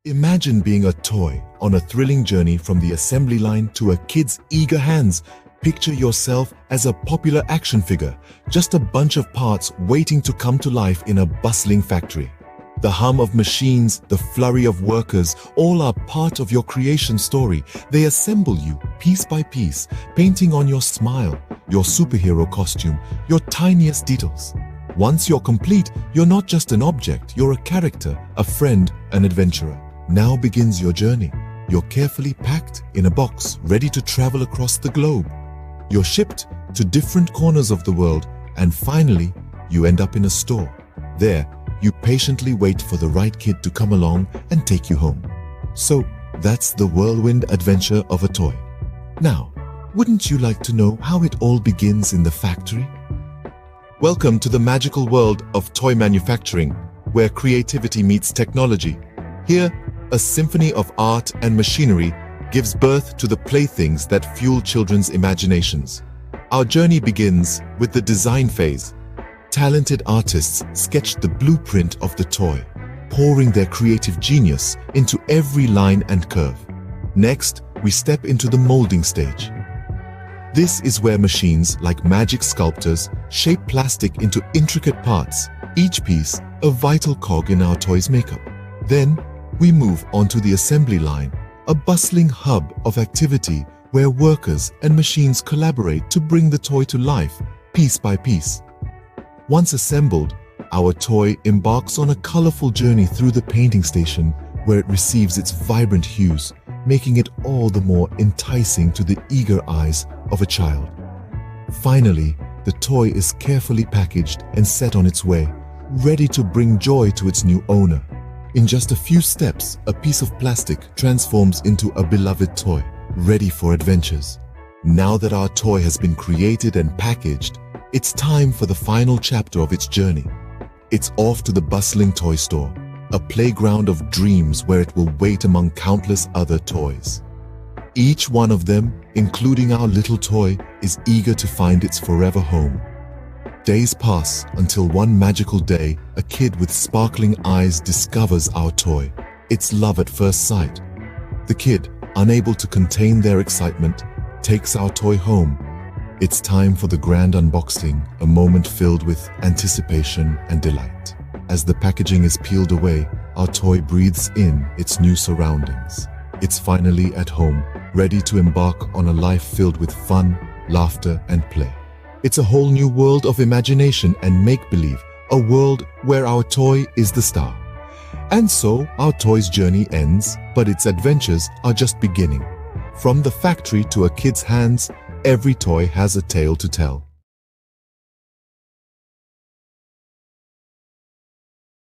Imagine being a toy on a thrilling journey from the assembly line to a kid's eager hands. Picture yourself as a popular action figure, just a bunch of parts waiting to come to life in a bustling factory. The hum of machines, the flurry of workers, all are part of your creation story. They assemble you piece by piece, painting on your smile, your superhero costume, your tiniest details. Once you're complete, you're not just an object, you're a character, a friend, an adventurer. Now begins your journey. You're carefully packed in a box, ready to travel across the globe. You're shipped to different corners of the world, and finally, you end up in a store. There, you patiently wait for the right kid to come along and take you home. So, that's the whirlwind adventure of a toy. Now, wouldn't you like to know how it all begins in the factory? Welcome to the magical world of toy manufacturing, where creativity meets technology. Here, a symphony of art and machinery gives birth to the playthings that fuel children's imaginations. Our journey begins with the design phase. Talented artists sketch the blueprint of the toy, pouring their creative genius into every line and curve. Next, we step into the molding stage. This is where machines like magic sculptors shape plastic into intricate parts, each piece a vital cog in our toy's makeup. Then, we move onto the assembly line, a bustling hub of activity where workers and machines collaborate to bring the toy to life, piece by piece. Once assembled, our toy embarks on a colorful journey through the painting station where it receives its vibrant hues, making it all the more enticing to the eager eyes of a child. Finally, the toy is carefully packaged and set on its way, ready to bring joy to its new owner. In just a few steps, a piece of plastic transforms into a beloved toy, ready for adventures. Now that our toy has been created and packaged, it's time for the final chapter of its journey. It's off to the bustling toy store, a playground of dreams where it will wait among countless other toys. Each one of them, including our little toy, is eager to find its forever home. Days pass until one magical day, a kid with sparkling eyes discovers our toy. It's love at first sight. The kid, unable to contain their excitement, takes our toy home. It's time for the grand unboxing, a moment filled with anticipation and delight. As the packaging is peeled away, our toy breathes in its new surroundings. It's finally at home, ready to embark on a life filled with fun, laughter, and play. It's a whole new world of imagination and make-believe, a world where our toy is the star. And so, our toy's journey ends, but its adventures are just beginning. From the factory to a kid's hands, every toy has a tale to tell.